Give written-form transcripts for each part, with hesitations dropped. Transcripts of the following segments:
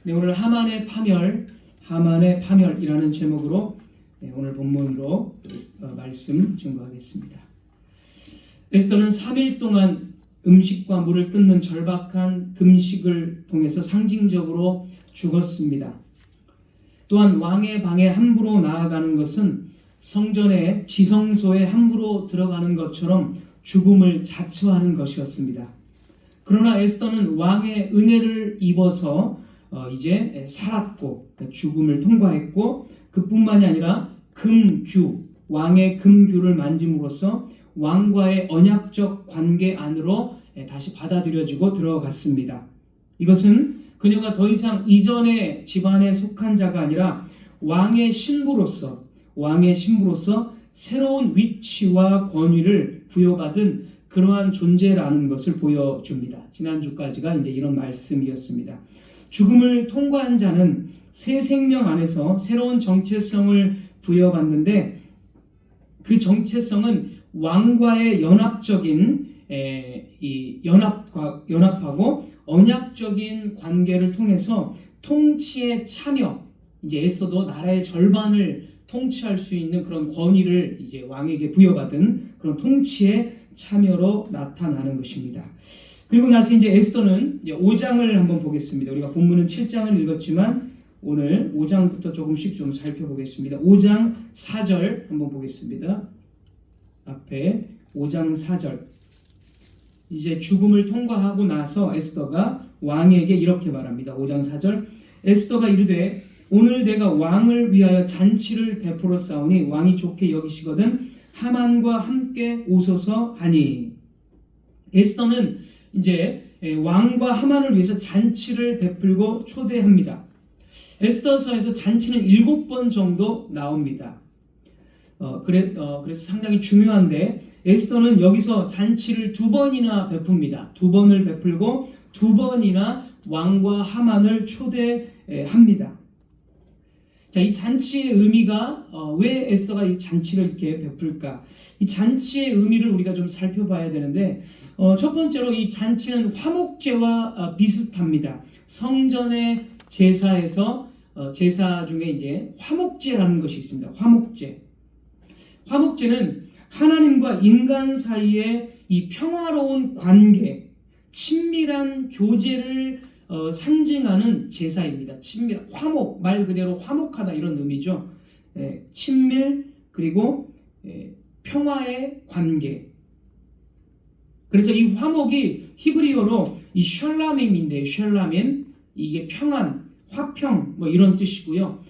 네, 오늘 하만의 파멸이라는 제목으로 오늘 본문으로 말씀 증거하겠습니다. 에스더는 3일 동안 음식과 물을 끊는 절박한 금식을 통해서 상징적으로 죽었습니다. 또한 왕의 방에 함부로 나아가는 것은 성전의 지성소에 함부로 들어가는 것처럼 죽음을 자처하는 것이었습니다. 그러나 에스더는 왕의 은혜를 입어서 이제 살았고 죽음을 통과했고, 그뿐만이 아니라 왕의 금규를 만짐으로써 왕과의 언약적 관계 안으로 다시 받아들여지고 들어갔습니다. 이것은 그녀가 더 이상 이전의 집안에 속한 자가 아니라 왕의 신부로서 새로운 위치와 권위를 부여받은 그러한 존재라는 것을 보여줍니다. 지난주까지가 이제 이런 말씀이었습니다. 죽음을 통과한 자는 새 생명 안에서 새로운 정체성을 부여받는데, 그 정체성은 왕과의 연합하고 언약적인 관계를 통해서 통치에 참여, 이제 에스더도 나라의 절반을 통치할 수 있는 그런 권위를 이제 왕에게 부여받은 그런 통치에 참여로 나타나는 것입니다. 그리고 나서 이제 에스더는 이제 5장을 한번 보겠습니다. 우리가 본문은 7장을 읽었지만 오늘 5장부터 조금씩 좀 살펴보겠습니다. 5장 4절 한번 보겠습니다. 앞에 5장 4절. 이제 죽음을 통과하고 나서 에스더가 왕에게 이렇게 말합니다. 5장 4절. 에스더가 이르되 오늘 내가 왕을 위하여 잔치를 베풀어 싸우니 왕이 좋게 여기시거든 하만과 함께 오소서 하니. 에스더는 이제 왕과 하만을 위해서 잔치를 베풀고 초대합니다. 에스더서에서 잔치는 7번 정도 나옵니다. 그래서 상당히 중요한데, 에스더는 여기서 잔치를 2번이나 베풉니다. 2번을 베풀고 2번이나 왕과 하만을 초대합니다. 자, 이 잔치의 의미가 왜 에스더가 이 잔치를 이렇게 베풀까? 이 잔치의 의미를 우리가 좀 살펴봐야 되는데, 첫 번째로 이 잔치는 화목제와 비슷합니다. 성전의 제사에서 제사 중에 이제 화목제라는 것이 있습니다. 화목제는 하나님과 인간 사이의 이 평화로운 관계, 친밀한 교제를 상징하는 제사입니다. 화목, 말 그대로 화목하다 이런 의미죠. 친밀, 그리고 평화의 관계. 그래서 이 화목이 히브리어로 이 샬라밈인데, 샬라밈, 이게 평안, 화평 뭐 이런 뜻이고요.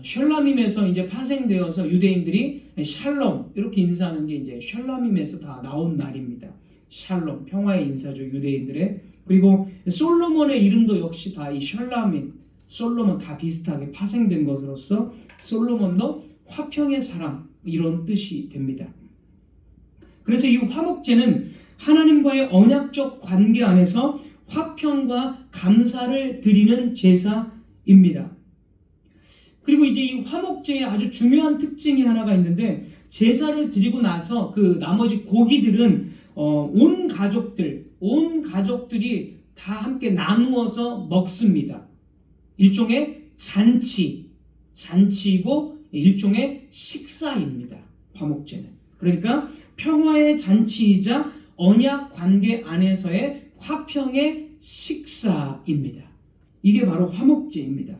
샬라밈에서 이제 파생되어서 유대인들이 샬롬 이렇게 인사하는 게 이제 샬라밈에서 다 나온 말입니다. 샬롬, 평화의 인사죠, 유대인들의. 그리고 솔로몬의 이름도 역시 다 이 샬라밈, 솔로몬 다 비슷하게 파생된 것으로서 솔로몬도 화평의 사람 이런 뜻이 됩니다. 그래서 이 화목제는 하나님과의 언약적 관계 안에서 화평과 감사를 드리는 제사입니다. 그리고 이제 이 화목제의 아주 중요한 특징이 하나가 있는데, 제사를 드리고 나서 그 나머지 고기들은 온 가족들이 다 함께 나누어서 먹습니다. 일종의 잔치이고 일종의 식사입니다. 화목제는. 그러니까 평화의 잔치이자 언약 관계 안에서의 화평의 식사입니다. 이게 바로 화목제입니다.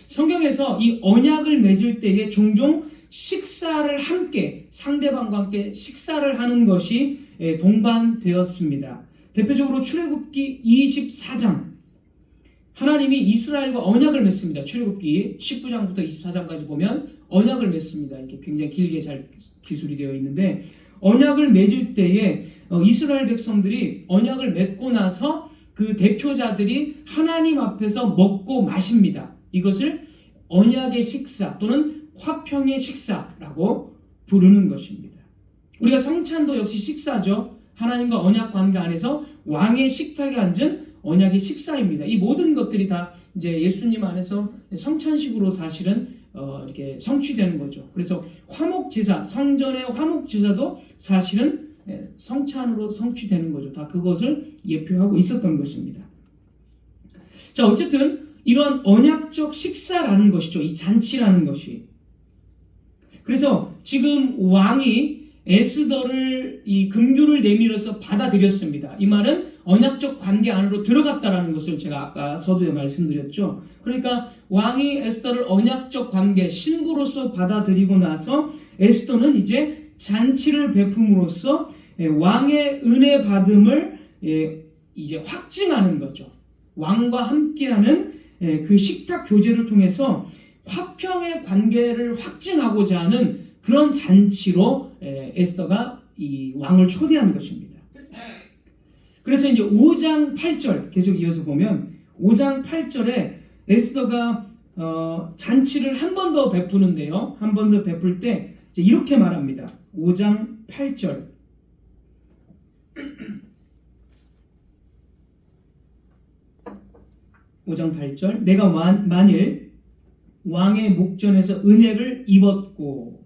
성경에서 이 언약을 맺을 때에 종종 식사를 함께, 상대방과 함께 식사를 하는 것이 동반되었습니다. 대표적으로 출애굽기 24장, 하나님이 이스라엘과 언약을 맺습니다. 출애굽기 19장부터 24장까지 보면 언약을 맺습니다. 이렇게 굉장히 길게 잘 기술이 되어 있는데, 언약을 맺을 때에 이스라엘 백성들이 언약을 맺고 나서 그 대표자들이 하나님 앞에서 먹고 마십니다. 이것을 언약의 식사 또는 화평의 식사라고 부르는 것입니다. 우리가 성찬도 역시 식사죠. 하나님과 언약 관계 안에서 왕의 식탁에 앉은 언약의 식사입니다. 이 모든 것들이 다 이제 예수님 안에서 성찬식으로 사실은 이렇게 성취되는 거죠. 그래서 화목제사, 성전의 화목제사도 사실은 성찬으로 성취되는 거죠. 다 그것을 예표하고 있었던 것입니다. 자, 어쨌든 이런 언약적 식사라는 것이죠. 이 잔치라는 것이. 그래서 지금 왕이 에스더를 이 금규를 내밀어서 받아들였습니다. 이 말은 언약적 관계 안으로 들어갔다라는 것을 제가 아까 서두에 말씀드렸죠. 그러니까 왕이 에스더를 언약적 관계 신부로서 받아들이고 나서 에스더는 이제 잔치를 베품으로써 왕의 은혜 받음을 이제 확증하는 거죠. 왕과 함께하는 그 식탁 교제를 통해서 화평의 관계를 확증하고자 하는 그런 잔치로 에스더가 이 왕을 초대한 것입니다. 그래서 이제 5장 8절 계속 이어서 보면 5장 8절에 에스더가 잔치를 한 번 더 베푸는데요. 한 번 더 베풀 때 이렇게 말합니다. 5장 8절. 5장 8절. 내가 만일 왕의 목전에서 은혜를 입었고,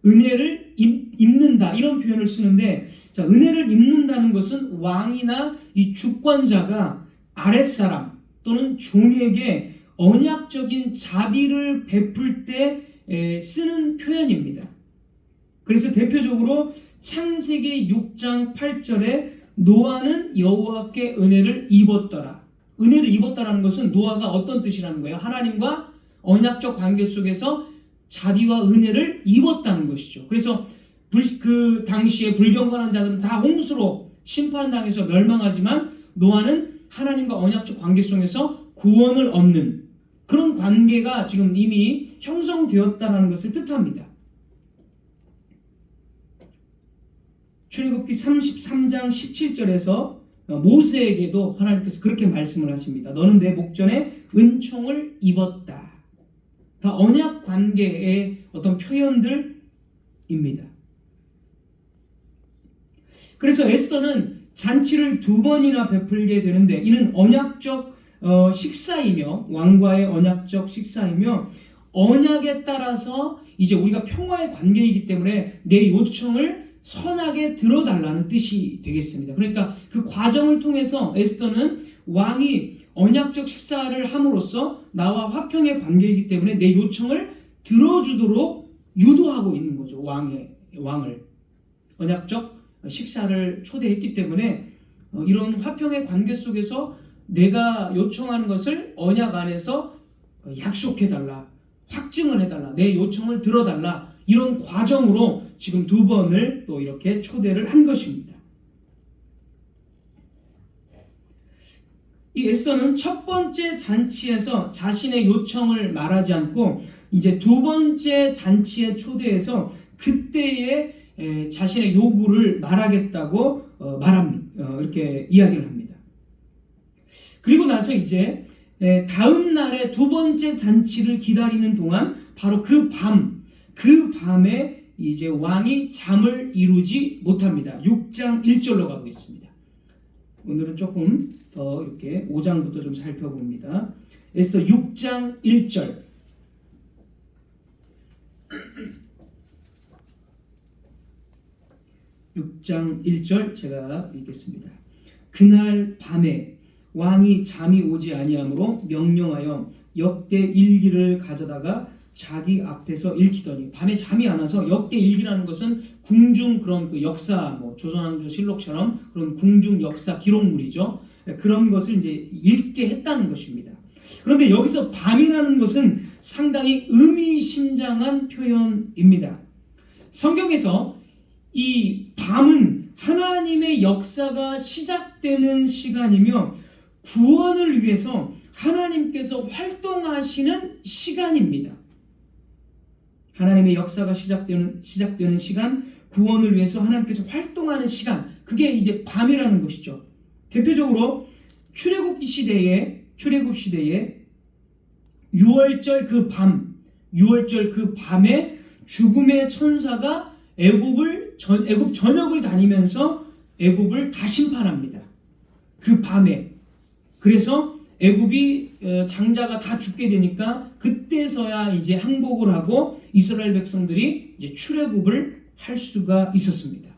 은혜를 입는다 이런 표현을 쓰는데, 자, 은혜를 입는다는 것은 왕이나 이 주권자가 아랫사람 또는 종에게 언약적인 자비를 베풀 때 쓰는 표현입니다. 그래서 대표적으로 창세기 6장 8절에 노아는 여호와께 은혜를 입었더라. 은혜를 입었다라는 것은 노아가 어떤 뜻이라는 거예요? 하나님과 언약적 관계 속에서 자비와 은혜를 입었다는 것이죠. 그래서 그 당시에 불경건한 자들은 다 홍수로 심판당해서 멸망하지만 노아는 하나님과 언약적 관계 속에서 구원을 얻는 그런 관계가 지금 이미 형성되었다는 것을 뜻합니다. 출애굽기 33장 17절에서 모세에게도 하나님께서 그렇게 말씀을 하십니다. 너는 내 목전에 은총을 입었다. 다 언약 관계의 어떤 표현들입니다. 그래서 에스더는 잔치를 2번이나 베풀게 되는데 이는 언약적 식사이며 왕과의 언약적 식사이며 언약에 따라서 이제 우리가 평화의 관계이기 때문에 내 요청을 선하게 들어달라는 뜻이 되겠습니다. 그러니까 그 과정을 통해서 에스더는 왕이 언약적 식사를 함으로써 나와 화평의 관계이기 때문에 내 요청을 들어주도록 유도하고 있는 거죠. 왕을 언약적 식사를 초대했기 때문에 이런 화평의 관계 속에서 내가 요청하는 것을 언약 안에서 약속해달라, 확증을 해달라, 내 요청을 들어달라, 이런 과정으로 지금 2번을 또 이렇게 초대를 한 것입니다. 이 에스더는 첫 번째 잔치에서 자신의 요청을 말하지 않고 이제 2번째 잔치에 초대해서 그때의 자신의 요구를 말하겠다고 말합니다. 이렇게 이야기를 합니다. 그리고 나서 이제 다음 날에 2번째 잔치를 기다리는 동안 바로 그 밤에 이제 왕이 잠을 이루지 못합니다. 6장 1절로 가보겠습니다. 오늘은 조금 더 이렇게 5장부터 좀 살펴봅니다. 에스더 6장 1절. 제가 읽겠습니다. 그날 밤에 왕이 잠이 오지 아니하므로 명령하여 역대 일기를 가져다가 자기 앞에서 읽히더니, 밤에 잠이 안 와서 역대 일기라는 것은 궁중 그런 그 역사, 조선왕조 실록처럼 그런 궁중 역사 기록물이죠. 그런 것을 이제 읽게 했다는 것입니다. 그런데 여기서 밤이라는 것은 상당히 의미심장한 표현입니다. 성경에서 이 밤은 하나님의 역사가 시작되는 시간이며 구원을 위해서 하나님께서 활동하시는 시간입니다. 하나님의 역사가 시작되는 시간, 구원을 위해서 하나님께서 활동하는 시간, 그게 이제 밤이라는 것이죠. 대표적으로 출애굽 시대에 6월절 그 밤에 죽음의 천사가 애굽 전역을 다니면서 애굽을 다 심판합니다. 그 밤에. 그래서 애굽이 장자가 다 죽게 되니까 그때서야 이제 항복을 하고 이스라엘 백성들이 이제 출애굽을 할 수가 있었습니다.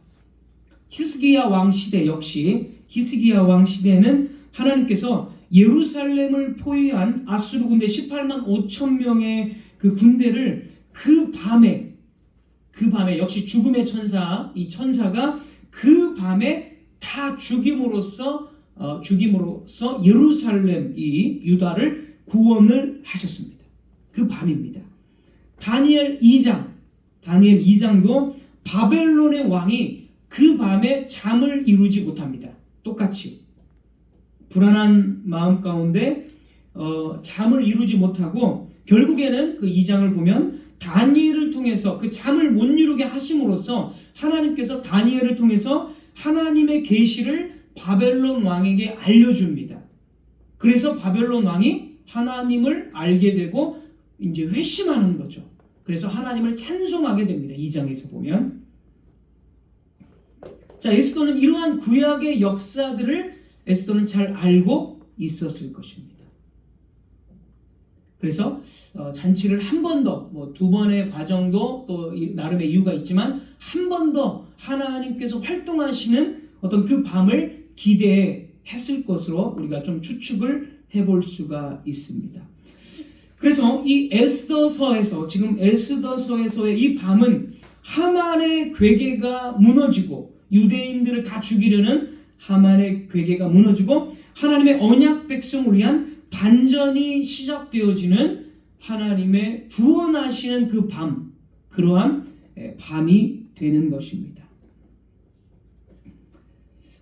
히스기야 왕 시대 역시 히스기야 왕 시대는 하나님께서 예루살렘을 포위한 아수르 군대 18만 5천 명의 그 군대를 그 밤에 역시 죽음의 천사, 이 천사가 그 밤에 다 죽임으로써 예루살렘, 이 유다를 구원을 하셨습니다. 그 밤입니다. 다니엘 2장도 바벨론의 왕이 그 밤에 잠을 이루지 못합니다. 똑같이 불안한 마음 가운데 잠을 이루지 못하고 결국에는 그 2장을 보면 다니엘을 통해서 그 잠을 못 이루게 하심으로써 하나님께서 다니엘을 통해서 하나님의 계시를 바벨론 왕에게 알려줍니다. 그래서 바벨론 왕이 하나님을 알게 되고 이제 회심하는 거죠. 그래서 하나님을 찬송하게 됩니다. 2장에서 보면. 자, 에스더는 이러한 구약의 역사들을 에스더는 잘 알고 있었을 것입니다. 그래서 잔치를 한 번 더, 두 번의 과정도 또 나름의 이유가 있지만 한 번 더 하나님께서 활동하시는 어떤 그 밤을 기대했을 것으로 우리가 좀 추측을 해볼 수가 있습니다. 그래서 이 지금 에스더서에서의 이 밤은 하만의 괴계가 무너지고 유대인들을 다 죽이려는 하만의 괴계가 무너지고 하나님의 언약 백성을 위한 반전이 시작되어지는 하나님의 구원하시는 그 밤, 그러한 밤이 되는 것입니다.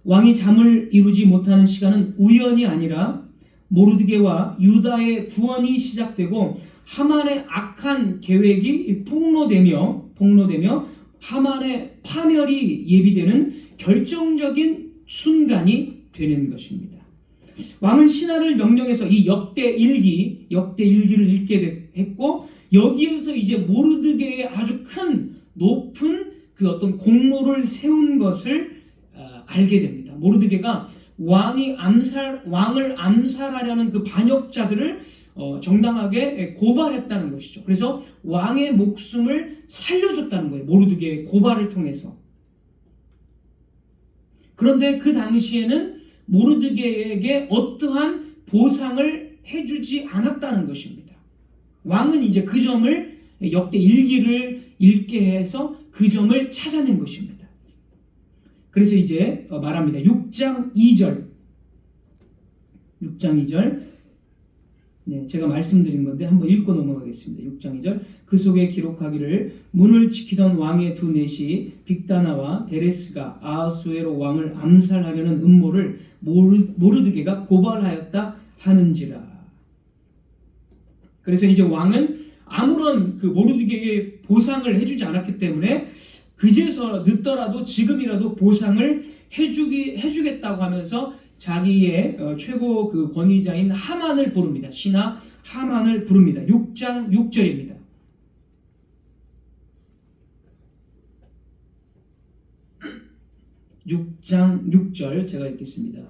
왕이 잠을 이루지 못하는 시간은 우연이 아니라 모르드게와 유다의 구원이 시작되고 하만의 악한 계획이 폭로되며 하만의 파멸이 예비되는 결정적인 순간이 되는 것입니다. 왕은 신하를 명령해서 이 역대일기를 읽게 했고 여기에서 이제 모르드게의 아주 큰 높은 그 어떤 공로를 세운 것을 알게 됩니다. 모르드게가 왕을 암살하려는 그 반역자들을 정당하게 고발했다는 것이죠. 그래서 왕의 목숨을 살려줬다는 거예요. 모르드게의 고발을 통해서. 그런데 그 당시에는 모르드게에게 어떠한 보상을 해주지 않았다는 것입니다. 왕은 이제 그 점을 역대 일기를 읽게 해서 그 점을 찾아낸 것입니다. 그래서 이제 말합니다. 6장 2절. 네, 제가 말씀드린 건데 한번 읽고 넘어가겠습니다. 6장 2절. 그 속에 기록하기를 문을 지키던 왕의 두 넷이 빅다나와 데레스가 아하수에로 왕을 암살하려는 음모를 모르드게가 고발하였다 하는지라. 그래서 이제 왕은 아무런 그 모르드게에게 보상을 해주지 않았기 때문에 그제서 늦더라도 지금이라도 보상을 해주겠다고 하면서 자기의 최고 그 권위자인 하만을 부릅니다. 신하 하만을 부릅니다. 6장 6절입니다. (6장 6절) 제가 읽겠습니다.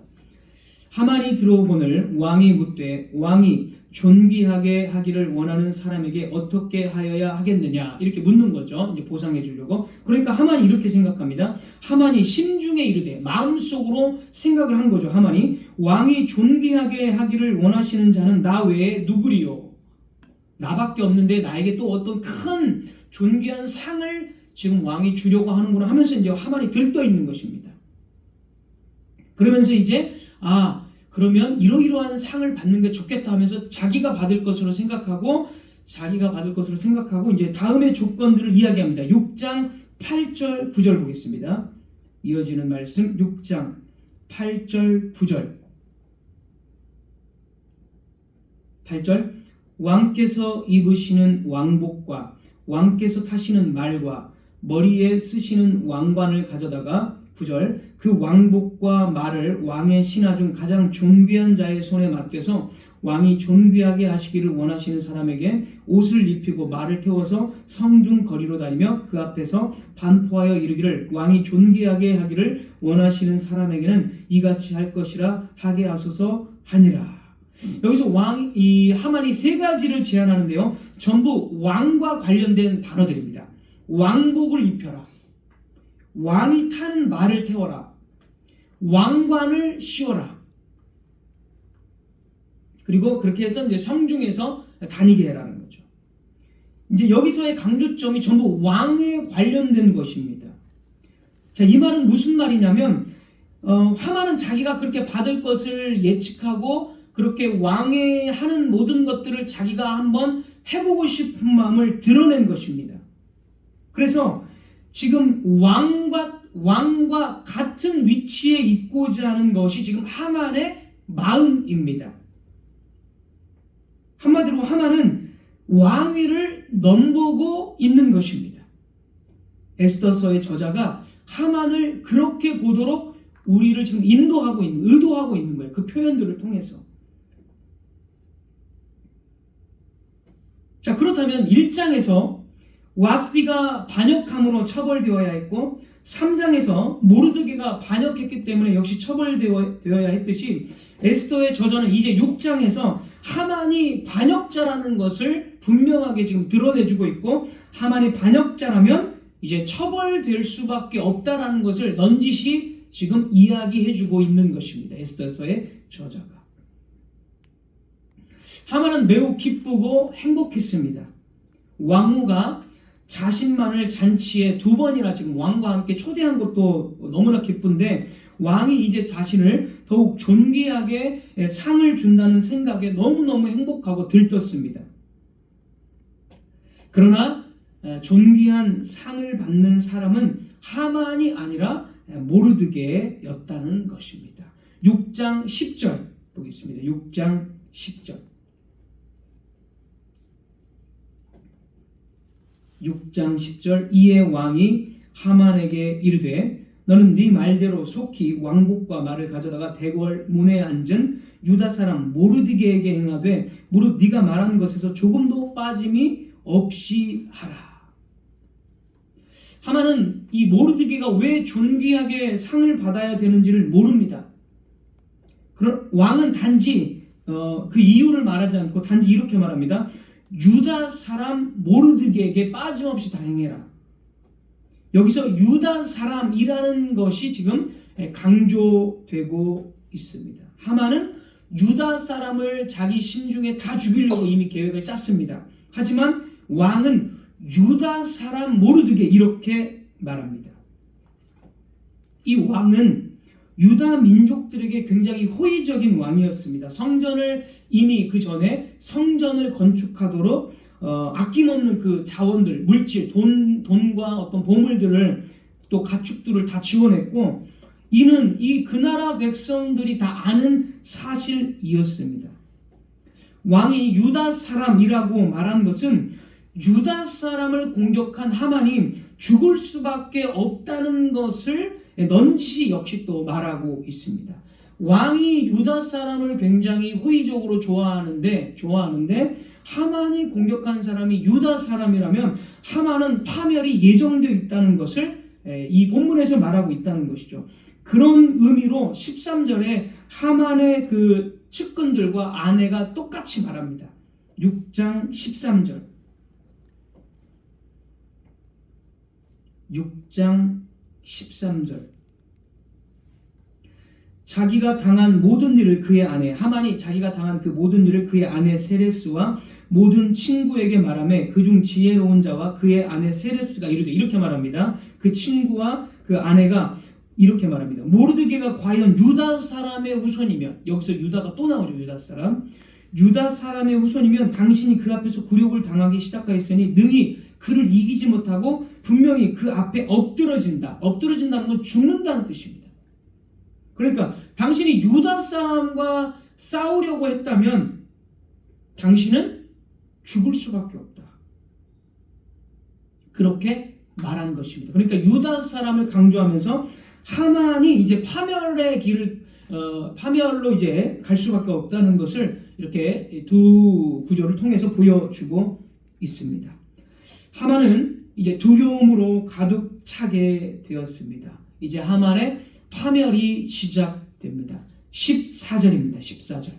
하만이 들어오거늘 왕이 묻되 왕이 존귀하게 하기를 원하는 사람에게 어떻게 하여야 하겠느냐 이렇게 묻는 거죠. 이제 보상해 주려고. 그러니까 하만이 이렇게 생각합니다. 하만이 심중에 이르되 마음속으로 생각을 한 거죠. 하만이 왕이 존귀하게 하기를 원하시는 자는 나 외에 누구리요? 나밖에 없는데 나에게 또 어떤 큰 존귀한 상을 지금 왕이 주려고 하는구나 하면서 이제 하만이 들떠 있는 것입니다. 그러면서 이제 그러면 이러이러한 상을 받는 게 좋겠다 하면서 자기가 받을 것으로 생각하고 이제 다음의 조건들을 이야기합니다. 6장 8절 9절 보겠습니다. 이어지는 말씀 6장 8절 9절. 8절 왕께서 입으시는 왕복과 왕께서 타시는 말과 머리에 쓰시는 왕관을 가져다가 9절 그 왕복과 말을 왕의 신하 중 가장 존귀한 자의 손에 맡겨서 왕이 존귀하게 하시기를 원하시는 사람에게 옷을 입히고 말을 태워서 성중 거리로 다니며 그 앞에서 반포하여 이르기를 왕이 존귀하게 하기를 원하시는 사람에게는 이같이 할 것이라 하게 하소서 하니라. 여기서 하만이 세 가지를 제안하는데요. 전부 왕과 관련된 단어들입니다. 왕복을 입혀라. 왕이 타는 말을 태워라. 왕관을 씌워라. 그리고 그렇게 해서 이제 성중에서 다니게 해라는 거죠. 이제 여기서의 강조점이 전부 왕에 관련된 것입니다. 자, 이 말은 무슨 말이냐면 하만은 자기가 그렇게 받을 것을 예측하고 그렇게 왕에 하는 모든 것들을 자기가 한번 해보고 싶은 마음을 드러낸 것입니다. 그래서 지금 왕과 같은 위치에 있고자 하는 것이 지금 하만의 마음입니다. 한마디로 하만은 왕위를 넘보고 있는 것입니다. 에스더서의 저자가 하만을 그렇게 보도록 우리를 지금 의도하고 있는 거예요. 그 표현들을 통해서. 자, 그렇다면 1장에서 와스디가 반역함으로 처벌되어야 했고 3장에서 모르드게가 반역했기 때문에 역시 처벌되어야 했듯이 에스더의 저자는 이제 6장에서 하만이 반역자라는 것을 분명하게 지금 드러내주고 있고 하만이 반역자라면 이제 처벌될 수밖에 없다라는 것을 넌지시 지금 이야기해주고 있는 것입니다. 에스더서의 저자가. 하만은 매우 기쁘고 행복했습니다. 왕후가 자신만을 잔치에 2번이나 지금 왕과 함께 초대한 것도 너무나 기쁜데 왕이 이제 자신을 더욱 존귀하게 상을 준다는 생각에 너무너무 행복하고 들떴습니다. 그러나 존귀한 상을 받는 사람은 하만이 아니라 모르드게였다는 것입니다. 6장 10절 보겠습니다. 6장 10절. 6장 10절. 이에 왕이 하만에게 이르되 너는 네 말대로 속히 왕복과 말을 가져다가 대궐 문에 앉은 유다 사람 모르드게에게 행하되 무릇 네가 말한 것에서 조금도 빠짐이 없이 하라. 하만은 이 모르드게가 왜 존귀하게 상을 받아야 되는지를 모릅니다. 그럼 왕은 단지 그 이유를 말하지 않고 단지 이렇게 말합니다. 유다 사람 모르드게에게 빠짐없이 다 행해라. 여기서 유다 사람이라는 것이 지금 강조되고 있습니다. 하만은 유다 사람을 자기 심중에 다 죽이려고 이미 계획을 짰습니다. 하지만 왕은 유다 사람 모르드게 이렇게 말합니다. 이 왕은 유다 민족들에게 굉장히 호의적인 왕이었습니다. 성전을 이미 그 전에 성전을 건축하도록 아낌없는 그 자원들, 물질, 돈과 어떤 보물들을 또 가축들을 다 지원했고 이는 그 나라 백성들이 다 아는 사실이었습니다. 왕이 유다 사람이라고 말한 것은 유다 사람을 공격한 하만이 죽을 수밖에 없다는 것을 넌지 역시 또 말하고 있습니다. 왕이 유다 사람을 굉장히 호의적으로 좋아하는데 하만이 공격한 사람이 유다 사람이라면 하만은 파멸이 예정되어 있다는 것을 이 본문에서 말하고 있다는 것이죠. 그런 의미로 13절에 하만의 그 측근들과 아내가 똑같이 말합니다. 6장 13절. 6장 13절. 자기가 당한 모든 일을 그의 아내 하만이 자기가 당한 그 모든 일을 그의 아내 세레스와 모든 친구에게 말하며 그중 지혜로운 자와 그의 아내 세레스가 이르되 이렇게 말합니다. 그 친구와 그 아내가 이렇게 말합니다. 모르드게가 과연 유다 사람의 후손이면 여기서 유다가 또 나오죠. 유다 사람의 후손이면 당신이 그 앞에서 굴욕을 당하기 시작하였으니 능히 그를 이기지 못하고 분명히 그 앞에 엎드러진다. 엎드러진다는 건 죽는다는 뜻입니다. 그러니까 당신이 유다 사람과 싸우려고 했다면 당신은 죽을 수밖에 없다. 그렇게 말한 것입니다. 그러니까 유다 사람을 강조하면서 하만이 이제 파멸의 길을 파멸로 이제 갈 수밖에 없다는 것을 이렇게 두 구절을 통해서 보여주고 있습니다. 하만은 이제 두려움으로 가득 차게 되었습니다. 이제 하만의 파멸이 시작됩니다. 14절입니다. 14절.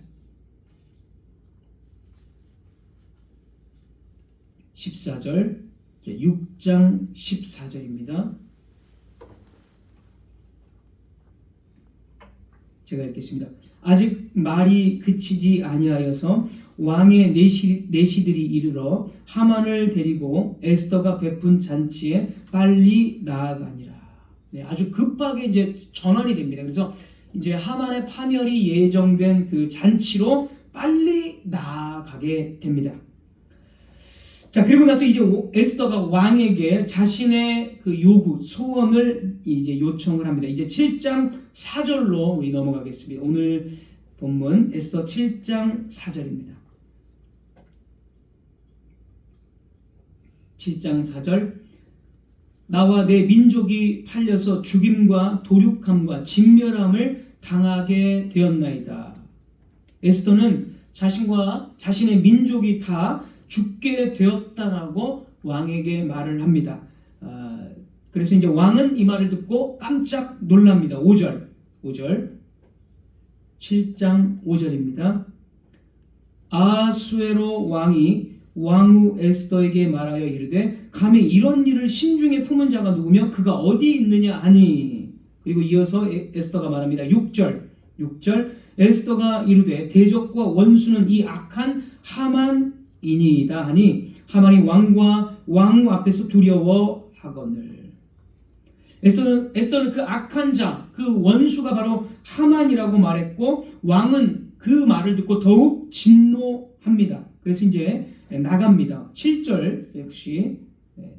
14절. 6장 14절입니다. 제가 읽겠습니다. 아직 말이 그치지 아니하여서 왕의 내시들이 이르러 하만을 데리고 에스더가 베푼 잔치에 빨리 나아가니라. 네, 아주 급하게 이제 전환이 됩니다. 그래서 이제 하만의 파멸이 예정된 그 잔치로 빨리 나아가게 됩니다. 자, 그리고 나서 이제 에스더가 왕에게 자신의 그 요구, 소원을 이제 요청을 합니다. 이제 7장 4절로 우리 넘어가겠습니다. 오늘 본문 에스더 7장 4절입니다. 7장 4절. 나와 내 민족이 팔려서 죽임과 도륙함과 진멸함을 당하게 되었나이다. 에스더는 자신과 자신의 민족이 다 죽게 되었다라고 왕에게 말을 합니다. 그래서 이제 왕은 이 말을 듣고 깜짝 놀랍니다. 5절 7장 5절입니다. 아수에로 왕이 왕후 에스더에게 말하여 이르되 감히 이런 일을 심중에 품은 자가 누구며 그가 어디 있느냐 하니. 그리고 이어서 에스더가 말합니다. 6절 에스더가 이르되 대적과 원수는 이 악한 하만이니이다 하니 하만이 왕과 왕후 앞에서 두려워하거늘. 에스더는 그 악한 자, 그 원수가 바로 하만이라고 말했고 왕은 그 말을 듣고 더욱 진노합니다. 그래서 이제 나갑니다. 7절 역시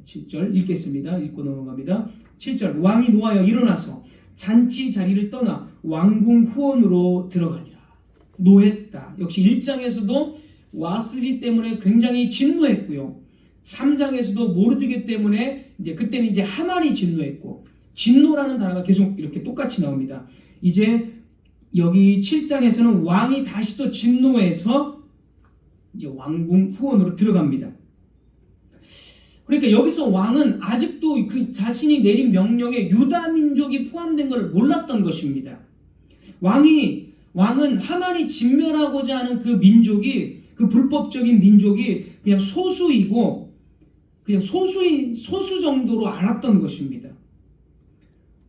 7절 읽겠습니다. 읽고 넘어갑니다. 7절 왕이 노하여 일어나서 잔치 자리를 떠나 왕궁 후원으로 들어가니라. 노했다. 역시 1장에서도 와스리 때문에 굉장히 진노했고요. 3장에서도 모르드게 때문에 이제 그때는 이제 하만이 진노했고, 진노라는 단어가 계속 이렇게 똑같이 나옵니다. 이제 여기 7장에서는 왕이 다시 또 진노해서 이제 왕궁 후원으로 들어갑니다. 그러니까 여기서 왕은 아직도 그 자신이 내린 명령에 유다 민족이 포함된 것을 몰랐던 것입니다. 왕은 하만이 진멸하고자 하는 그 민족이, 그 불법적인 민족이 그냥 소수이고 그냥 소수 정도로 알았던 것입니다.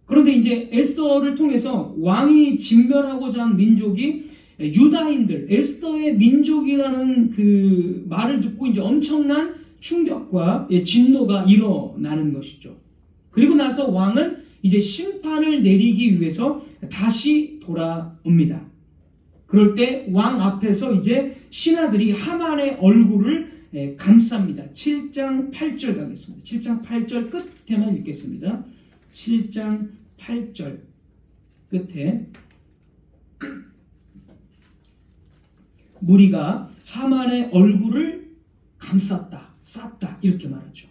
그런데 이제 에스더를 통해서 왕이 진멸하고자 한 민족이 유다인들, 에스더의 민족이라는 그 말을 듣고 이제 엄청난 충격과 진노가 일어나는 것이죠. 그리고 나서 왕은 이제 심판을 내리기 위해서 다시 돌아옵니다. 그럴 때 왕 앞에서 이제 신하들이 하만의 얼굴을 감쌉니다. 7장 8절 가겠습니다. 7장 8절 끝에만 읽겠습니다. 7장 8절 끝에 무리가 하만의 얼굴을 감쌌다, 쌌다 이렇게 말하죠.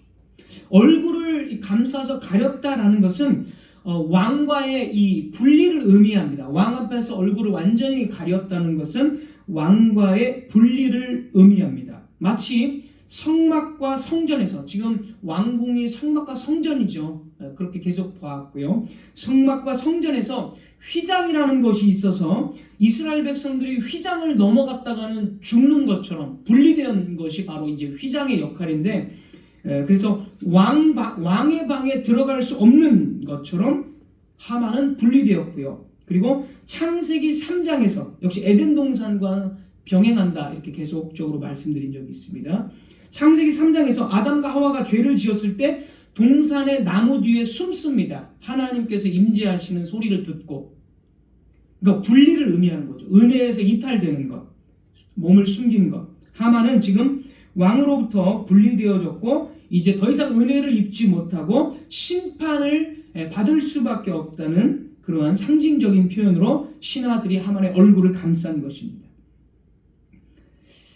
얼굴을 감싸서 가렸다라는 것은 왕과의 이 분리를 의미합니다. 왕 앞에서 얼굴을 완전히 가렸다는 것은 왕과의 분리를 의미합니다. 마치 성막과 성전에서, 지금 왕궁이 성막과 성전이죠. 그렇게 계속 봐왔고요. 성막과 성전에서 휘장이라는 것이 있어서 이스라엘 백성들이 휘장을 넘어갔다가는 죽는 것처럼 분리된 것이 바로 이제 휘장의 역할인데, 그래서 왕의 방에 들어갈 수 없는 것처럼 하만은 분리되었고요. 그리고 창세기 3장에서 역시 에덴 동산과 병행한다 이렇게 계속적으로 말씀드린 적이 있습니다. 창세기 3장에서 아담과 하와가 죄를 지었을 때 동산의 나무 뒤에 숨습니다. 하나님께서 임재하시는 소리를 듣고. 그러니까 분리를 의미하는 거죠. 은혜에서 이탈되는 것, 몸을 숨긴 것. 하만은 지금 왕으로부터 분리되어졌고 이제 더 이상 은혜를 입지 못하고 심판을 받을 수밖에 없다는 그러한 상징적인 표현으로 신하들이 하만의 얼굴을 감싼 것입니다.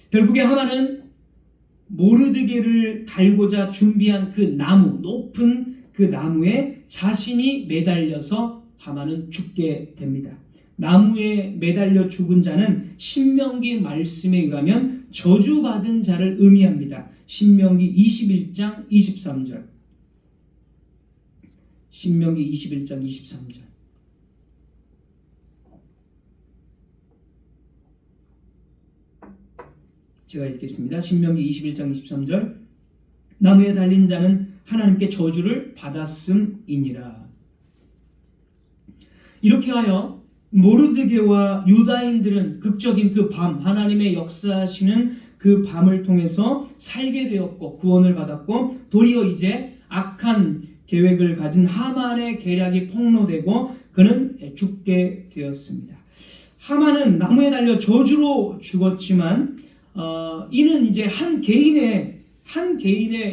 결국에 하만은 모르드게를 달고자 준비한 그 나무, 높은 그 나무에 자신이 매달려서 하만은 죽게 됩니다. 나무에 매달려 죽은 자는 신명기 말씀에 의하면 저주받은 자를 의미합니다. 신명기 21장 23절. 신명기 21장 23절. 제가 읽겠습니다. 신명기 21장 23절. 나무에 달린 자는 하나님께 저주를 받았음이니라. 이렇게 하여 모르드게와 유다인들은 극적인 그 밤, 하나님의 역사하시는 그 밤을 통해서 살게 되었고 구원을 받았고, 도리어 이제 악한 계획을 가진 하만의 계략이 폭로되고 그는 죽게 되었습니다. 하만은 나무에 달려 저주로 죽었지만 이는 이제 한 개인의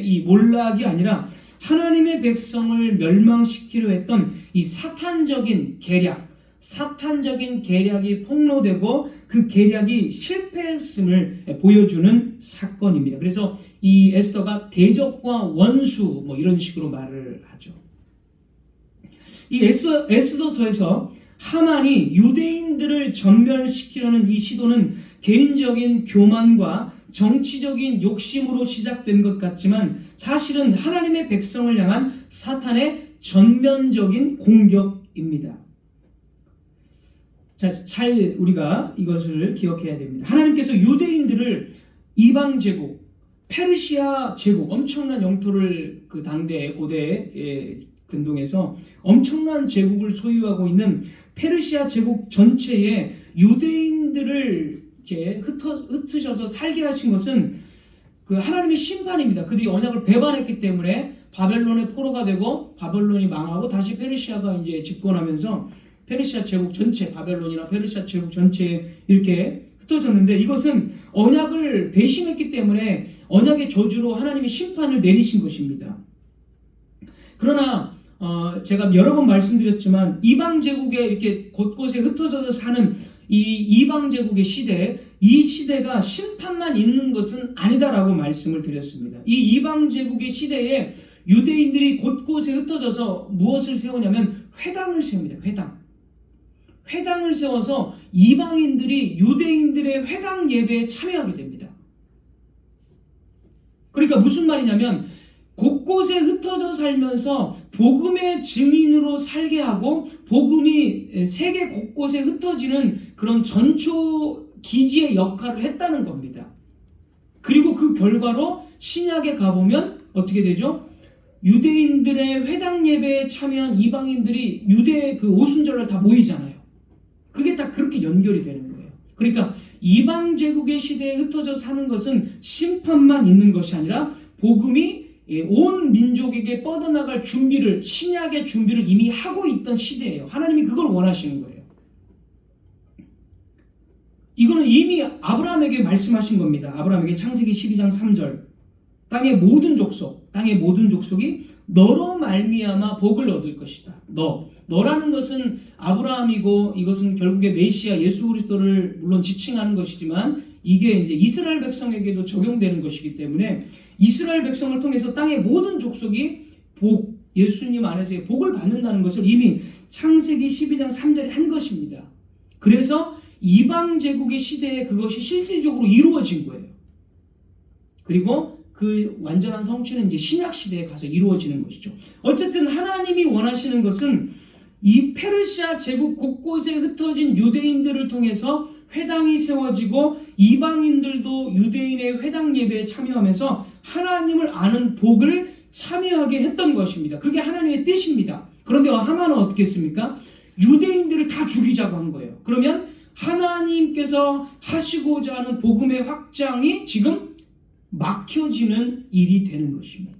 이 몰락이 아니라 하나님의 백성을 멸망시키려 했던 이 사탄적인 계략이 폭로되고 그 계략이 실패했음을 보여주는 사건입니다. 그래서 이 에스더가 대적과 원수 이런 식으로 말을 하죠. 이 에스더서에서 하만이 유대인들을 전멸시키려는 이 시도는 개인적인 교만과 정치적인 욕심으로 시작된 것 같지만 사실은 하나님의 백성을 향한 사탄의 전면적인 공격입니다. 자, 잘 우리가 이것을 기억해야 됩니다. 하나님께서 유대인들을 이방 제국, 페르시아 제국, 엄청난 영토를 그 당대 고대 근동에서 엄청난 제국을 소유하고 있는 페르시아 제국 전체에 유대인들을 이렇게 흩으셔서 살게 하신 것은 그 하나님의 심판입니다. 그들이 언약을 배반했기 때문에 바벨론의 포로가 되고 바벨론이 망하고 다시 페르시아가 이제 집권하면서 페르시아 제국 전체, 바벨론이나 페르시아 제국 전체에 이렇게 흩어졌는데, 이것은 언약을 배신했기 때문에 언약의 저주로 하나님이 심판을 내리신 것입니다. 그러나 제가 여러 번 말씀드렸지만 이방 제국에 이렇게 곳곳에 흩어져서 사는 이 이방 제국의 시대, 이 시대가 심판만 있는 것은 아니다라고 말씀을 드렸습니다. 이 이방 제국의 시대에 유대인들이 곳곳에 흩어져서 무엇을 세우냐면 회당을 세웁니다. 회당을 세워서 이방인들이 유대인들의 회당 예배에 참여하게 됩니다. 그러니까 무슨 말이냐면 곳곳에 흩어져 살면서 복음의 증인으로 살게 하고 복음이 세계 곳곳에 흩어지는 그런 전초 기지의 역할을 했다는 겁니다. 그리고 그 결과로 신약에 가보면 어떻게 되죠? 유대인들의 회당 예배에 참여한 이방인들이 유대 그 오순절날 다 모이잖아요. 그게 다 그렇게 연결이 되는 거예요. 그러니까 이방 제국의 시대에 흩어져 사는 것은 심판만 있는 것이 아니라 복음이 온 민족에게 뻗어나갈 준비를, 신약의 준비를 이미 하고 있던 시대예요. 하나님이 그걸 원하시는 거예요. 이거는 이미 아브라함에게 말씀하신 겁니다. 아브라함에게 창세기 12장 3절 땅의 모든 족속이 너로 말미암아 복을 얻을 것이다. 너라는 것은 아브라함이고 이것은 결국에 메시아 예수 그리스도를 물론 지칭하는 것이지만 이게 이제 이스라엘 백성에게도 적용되는 것이기 때문에 이스라엘 백성을 통해서 땅의 모든 족속이 예수님 안에서의 복을 받는다는 것을 이미 창세기 12장 3절에 한 것입니다. 그래서 이방 제국의 시대에 그것이 실질적으로 이루어진 거예요. 그리고 그 완전한 성취는 이제 신약 시대에 가서 이루어지는 것이죠. 어쨌든 하나님이 원하시는 것은 이 페르시아 제국 곳곳에 흩어진 유대인들을 통해서 회당이 세워지고 이방인들도 유대인의 회당 예배에 참여하면서 하나님을 아는 복을 참여하게 했던 것입니다. 그게 하나님의 뜻입니다. 그런데 하만은 어떻게 했습니까? 유대인들을 다 죽이자고 한 거예요. 그러면 하나님께서 하시고자 하는 복음의 확장이 지금 막혀지는 일이 되는 것입니다.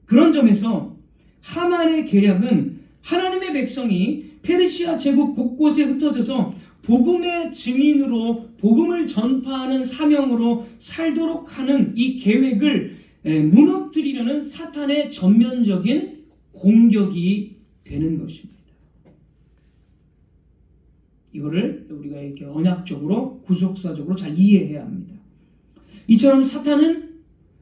그런 점에서 하만의 계략은 하나님의 백성이 페르시아 제국 곳곳에 흩어져서 복음의 증인으로 복음을 전파하는 사명으로 살도록 하는 이 계획을 무너뜨리려는 사탄의 전면적인 공격이 되는 것입니다. 이거를 우리가 이렇게 언약적으로 구속사적으로 잘 이해해야 합니다. 이처럼 사탄은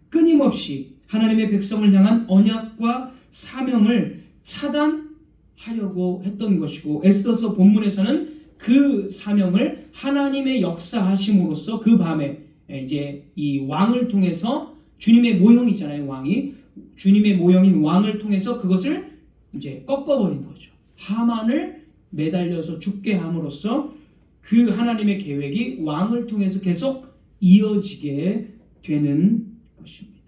끊임없이 하나님의 백성을 향한 언약과 사명을 차단하려고 했던 것이고, 에스더서 본문에서는 그 사명을 하나님의 역사하심으로써 그 밤에 이제 이 왕을 통해서 주님의 모형이잖아요. 주님의 모형인 왕을 통해서 그것을 이제 꺾어버린 거죠. 하만을 매달려서 죽게 함으로써 그 하나님의 계획이 왕을 통해서 계속 이어지게 되는 것입니다.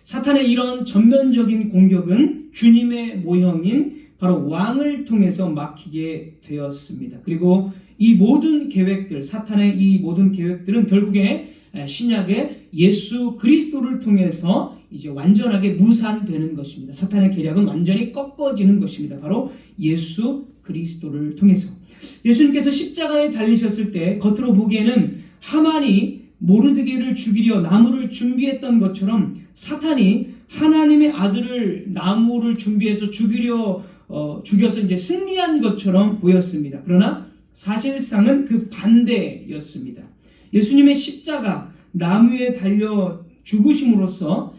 사탄의 이런 전면적인 공격은 주님의 모형인 바로 왕을 통해서 막히게 되었습니다. 그리고 이 모든 계획들, 사탄의 이 모든 계획들은 결국에 신약의 예수 그리스도를 통해서 이제 완전하게 무산되는 것입니다. 사탄의 계략은 완전히 꺾어지는 것입니다. 바로 예수 그리스도를 통해서. 예수님께서 십자가에 달리셨을 때 겉으로 보기에는 하만이 모르드게를 죽이려 나무를 준비했던 것처럼 사탄이 하나님의 아들을 나무를 준비해서 죽여서 이제 승리한 것처럼 보였습니다. 그러나 사실상은 그 반대였습니다. 예수님의 십자가 나무에 달려 죽으심으로써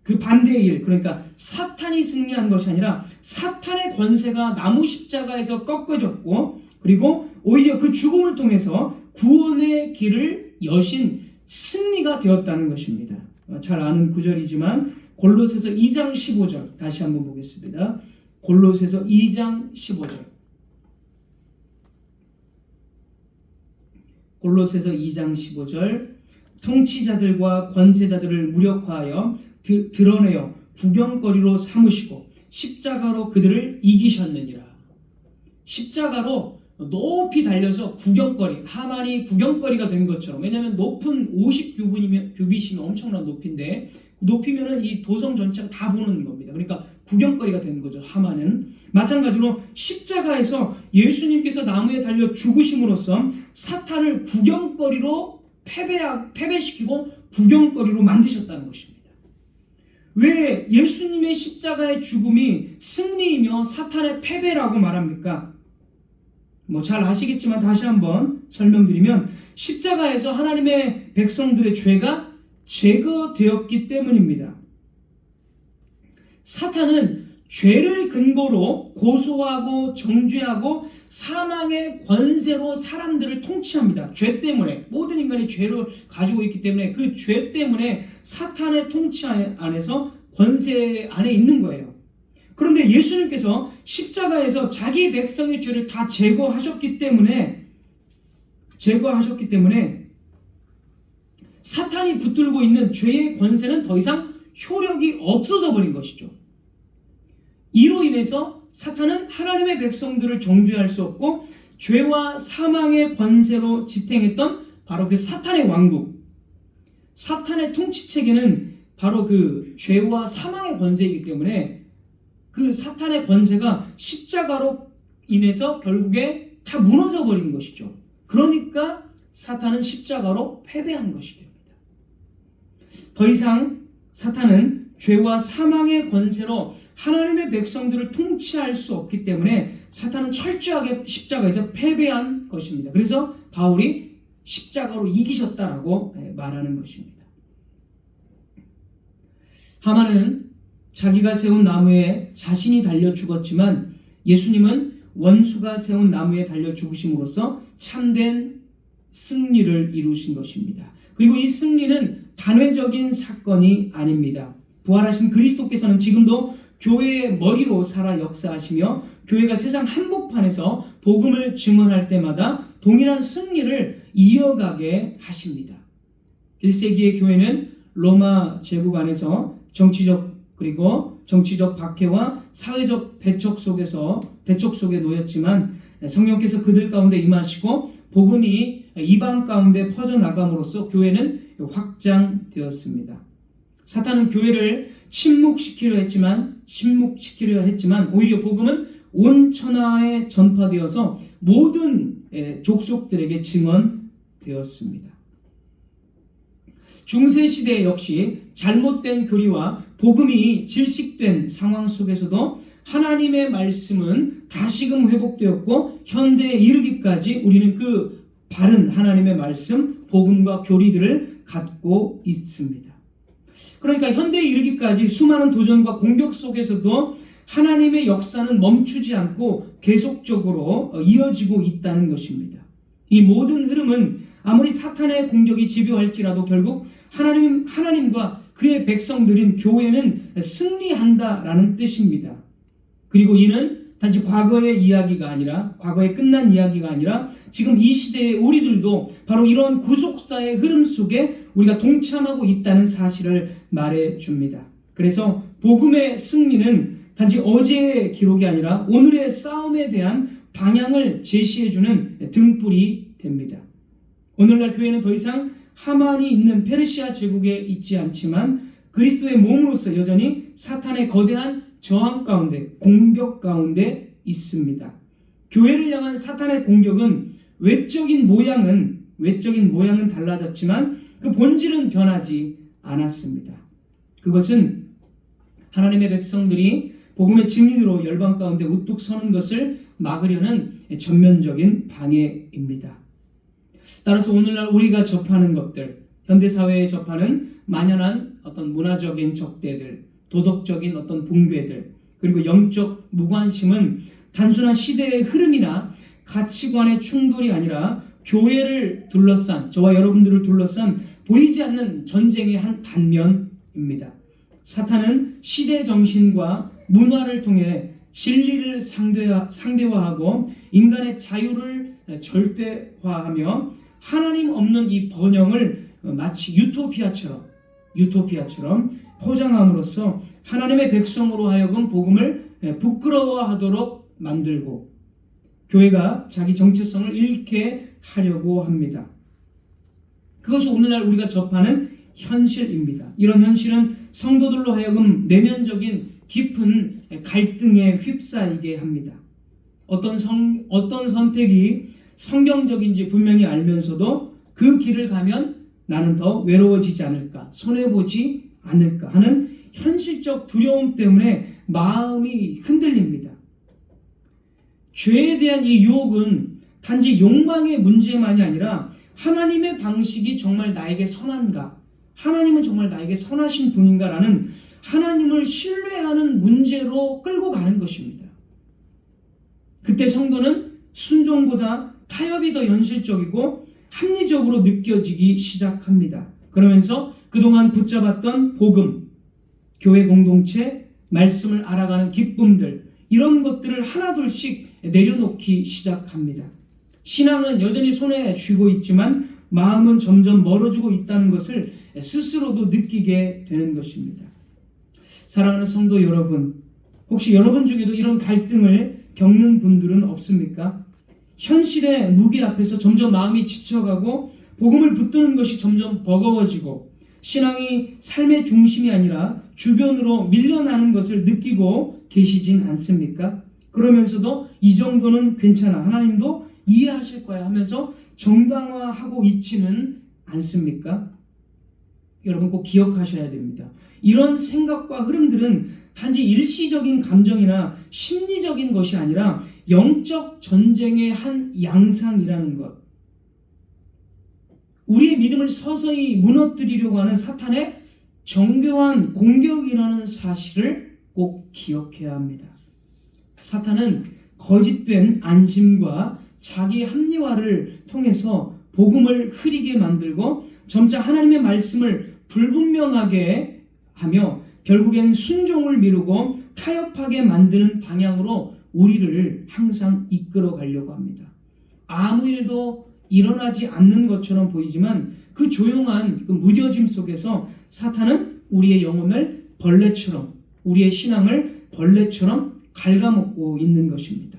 그 반대의 일, 그러니까 사탄이 승리한 것이 아니라 사탄의 권세가 나무 십자가에서 꺾어졌고, 그리고 오히려 그 죽음을 통해서 구원의 길을 여신 승리가 되었다는 것입니다. 잘 아는 구절이지만 골로새서 2장 15절 다시 한번 보겠습니다. 골로새서 2장 15절. 골로새서 2장 15절. 통치자들과 권세자들을 무력화하여 드러내어 구경거리로 삼으시고 십자가로 그들을 이기셨느니라. 십자가로 높이 달려서 구경거리, 하만이 구경거리가 된 것처럼, 왜냐하면 높은 50규빗이면 엄청난 높이인데 높이면은 이 도성 전체가 다 보는 겁니다. 그러니까 구경거리가 된 거죠. 하만은 마찬가지로 십자가에서 예수님께서 나무에 달려 죽으심으로써 사탄을 구경거리로 패배시키고 구경거리로 만드셨다는 것입니다. 왜 예수님의 십자가의 죽음이 승리이며 사탄의 패배라고 말합니까? 잘 아시겠지만 다시 한번 설명드리면 십자가에서 하나님의 백성들의 죄가 제거되었기 때문입니다. 사탄은 죄를 근거로 고소하고 정죄하고 사망의 권세로 사람들을 통치합니다. 죄 때문에, 모든 인간이 죄를 가지고 있기 때문에 그 죄 때문에 사탄의 통치 안에서 권세 안에 있는 거예요. 그런데 예수님께서 십자가에서 자기 백성의 죄를 다 제거하셨기 때문에 사탄이 붙들고 있는 죄의 권세는 더 이상 효력이 없어져 버린 것이죠. 이로 인해서 사탄은 하나님의 백성들을 정죄할 수 없고 죄와 사망의 권세로 지탱했던 바로 그 사탄의 왕국, 사탄의 통치체계는 바로 그 죄와 사망의 권세이기 때문에 그 사탄의 권세가 십자가로 인해서 결국에 다 무너져 버린 것이죠. 그러니까 사탄은 십자가로 패배한 것이 됩니다. 더 이상 사탄은 죄와 사망의 권세로 하나님의 백성들을 통치할 수 없기 때문에 사탄은 철저하게 십자가에서 패배한 것입니다. 그래서 바울이 십자가로 이기셨다라고 말하는 것입니다. 하만은 자기가 세운 나무에 자신이 달려 죽었지만 예수님은 원수가 세운 나무에 달려 죽으심으로써 참된 승리를 이루신 것입니다. 그리고 이 승리는 단회적인 사건이 아닙니다. 부활하신 그리스도께서는 지금도 교회의 머리로 살아 역사하시며 교회가 세상 한복판에서 복음을 증언할 때마다 동일한 승리를 이어가게 하십니다. 1세기의 교회는 로마 제국 안에서 정치적 박해와 사회적 배척 속에 놓였지만 성령께서 그들 가운데 임하시고 복음이 이방 가운데 퍼져나감으로써 교회는 확장되었습니다. 사탄은 교회를 침묵시키려 했지만 오히려 복음은 온 천하에 전파되어서 모든 족속들에게 증언되었습니다. 중세시대 역시 잘못된 교리와 복음이 질식된 상황 속에서도 하나님의 말씀은 다시금 회복되었고 현대에 이르기까지 우리는 그 바른 하나님의 말씀, 복음과 교리들을 갖고 있습니다. 그러니까 현대에 이르기까지 수많은 도전과 공격 속에서도 하나님의 역사는 멈추지 않고 계속적으로 이어지고 있다는 것입니다. 이 모든 흐름은 아무리 사탄의 공격이 집요할지라도 결국 하나님과 그의 백성들인 교회는 승리한다라는 뜻입니다. 그리고 이는 단지 과거의 이야기가 아니라, 과거에 끝난 이야기가 아니라 지금 이 시대의 우리들도 바로 이런 구속사의 흐름 속에 우리가 동참하고 있다는 사실을 말해줍니다. 그래서 복음의 승리는 단지 어제의 기록이 아니라 오늘의 싸움에 대한 방향을 제시해주는 등불이 됩니다. 오늘날 교회는 더 이상 하만이 있는 페르시아 제국에 있지 않지만 그리스도의 몸으로서 여전히 사탄의 거대한 저항 가운데, 공격 가운데 있습니다. 교회를 향한 사탄의 공격은 외적인 모양은 달라졌지만 그 본질은 변하지 않았습니다. 그것은 하나님의 백성들이 복음의 증인으로 열방 가운데 우뚝 서는 것을 막으려는 전면적인 방해입니다. 따라서 오늘날 우리가 접하는 것들, 현대사회에 접하는 만연한 어떤 문화적인 적대들, 도덕적인 어떤 붕괴들, 그리고 영적 무관심은 단순한 시대의 흐름이나 가치관의 충돌이 아니라 교회를 둘러싼, 저와 여러분들을 둘러싼 보이지 않는 전쟁의 한 단면입니다. 사탄은 시대 정신과 문화를 통해 진리를 상대화하고 인간의 자유를 절대화하며 하나님 없는 이 번영을 마치 유토피아처럼 포장함으로써 하나님의 백성으로 하여금 복음을 부끄러워하도록 만들고 교회가 자기 정체성을 잃게 하려고 합니다. 그것이 오늘날 우리가 접하는 현실입니다. 이런 현실은 성도들로 하여금 내면적인 깊은 갈등에 휩싸이게 합니다. 어떤 선택이 성경적인지 분명히 알면서도 그 길을 가면 나는 더 외로워지지 않을까, 손해보지 않을까 하는 현실적 두려움 때문에 마음이 흔들립니다. 죄에 대한 이 유혹은 단지 욕망의 문제만이 아니라 하나님의 방식이 정말 나에게 선한가, 하나님은 정말 나에게 선하신 분인가라는 하나님을 신뢰하는 문제로 끌고 가는 것입니다. 그때 성도는 순종보다 타협이 더 현실적이고 합리적으로 느껴지기 시작합니다. 그러면서 그동안 붙잡았던 복음, 교회 공동체, 말씀을 알아가는 기쁨들, 이런 것들을 하나둘씩 내려놓기 시작합니다. 신앙은 여전히 손에 쥐고 있지만 마음은 점점 멀어지고 있다는 것을 스스로도 느끼게 되는 것입니다. 사랑하는 성도 여러분, 혹시 여러분 중에도 이런 갈등을 겪는 분들은 없습니까? 현실의 무게 앞에서 점점 마음이 지쳐가고 복음을 붙드는 것이 점점 버거워지고 신앙이 삶의 중심이 아니라 주변으로 밀려나는 것을 느끼고 계시진 않습니까? 그러면서도 이 정도는 괜찮아, 하나님도 이해하실 거야 하면서 정당화하고 있지는 않습니까? 여러분 꼭 기억하셔야 됩니다. 이런 생각과 흐름들은 단지 일시적인 감정이나 심리적인 것이 아니라 영적 전쟁의 한 양상이라는 것. 우리의 믿음을 서서히 무너뜨리려고 하는 사탄의 정교한 공격이라는 사실을 꼭 기억해야 합니다. 사탄은 거짓된 안심과 자기 합리화를 통해서 복음을 흐리게 만들고 점차 하나님의 말씀을 불분명하게 하며 결국엔 순종을 미루고 타협하게 만드는 방향으로 우리를 항상 이끌어 가려고 합니다. 아무 일도 일어나지 않는 것처럼 보이지만 그 조용한 그 무뎌짐 속에서 사탄은 우리의 영혼을 벌레처럼, 우리의 신앙을 벌레처럼 갉아먹고 있는 것입니다.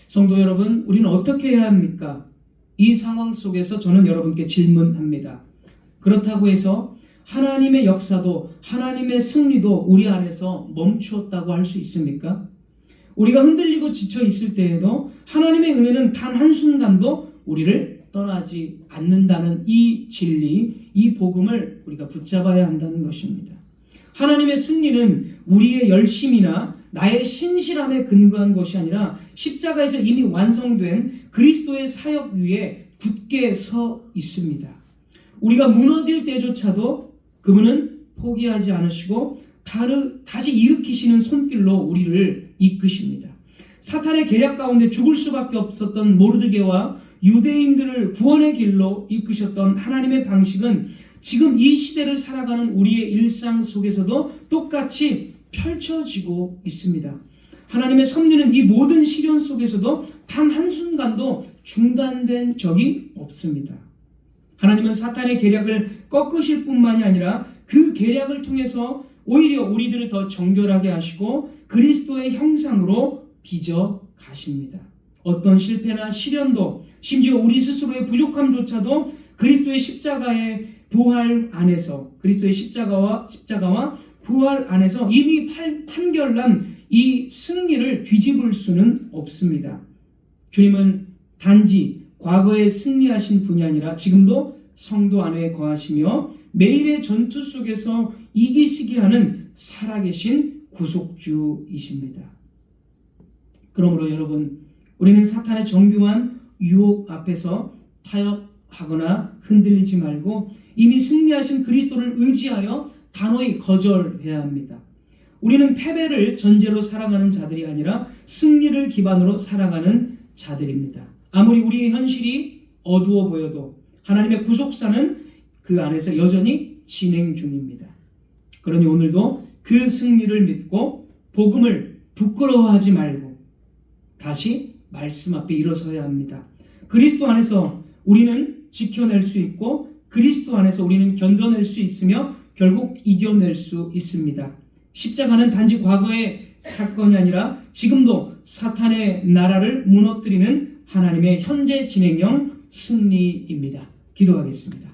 성도 여러분, 우리는 어떻게 해야 합니까? 이 상황 속에서 저는 여러분께 질문합니다. 그렇다고 해서 하나님의 역사도 하나님의 승리도 우리 안에서 멈추었다고 할 수 있습니까? 우리가 흔들리고 지쳐 있을 때에도 하나님의 은혜는 단 한순간도 우리를 떠나지 않는다는 이 진리, 이 복음을 우리가 붙잡아야 한다는 것입니다. 하나님의 승리는 우리의 열심이나 나의 신실함에 근거한 것이 아니라 십자가에서 이미 완성된 그리스도의 사역 위에 굳게 서 있습니다. 우리가 무너질 때조차도 그분은 포기하지 않으시고 다시 일으키시는 손길로 우리를 이끄십니다. 사탄의 계략 가운데 죽을 수밖에 없었던 모르드게와 유대인들을 구원의 길로 이끄셨던 하나님의 방식은 지금 이 시대를 살아가는 우리의 일상 속에서도 똑같이 펼쳐지고 있습니다. 하나님의 섭리는 이 모든 시련 속에서도 단 한순간도 중단된 적이 없습니다. 하나님은 사탄의 계략을 꺾으실 뿐만이 아니라 그 계략을 통해서 오히려 우리들을 더 정결하게 하시고 그리스도의 형상으로 빚어 가십니다. 어떤 실패나 시련도 심지어 우리 스스로의 부족함조차도 그리스도의 십자가의 부활 안에서 그리스도의 십자가와 부활 안에서 이미 판결난 이 승리를 뒤집을 수는 없습니다. 주님은 단지 과거에 승리하신 분이 아니라 지금도 성도 안에 거하시며 매일의 전투 속에서 이기시게 하는 살아계신 구속주이십니다. 그러므로 여러분, 우리는 사탄의 정교한 유혹 앞에서 타협하거나 흔들리지 말고 이미 승리하신 그리스도를 의지하여 단호히 거절해야 합니다. 우리는 패배를 전제로 살아가는 자들이 아니라 승리를 기반으로 살아가는 자들입니다. 아무리 우리의 현실이 어두워 보여도 하나님의 구속사는 그 안에서 여전히 진행 중입니다. 그러니 오늘도 그 승리를 믿고 복음을 부끄러워하지 말고 다시 말씀 앞에 일어서야 합니다. 그리스도 안에서 우리는 지켜낼 수 있고 그리스도 안에서 우리는 견뎌낼 수 있으며 결국 이겨낼 수 있습니다. 십자가는 단지 과거의 사건이 아니라 지금도 사탄의 나라를 무너뜨리는 하나님의 현재 진행형 승리입니다. 기도하겠습니다.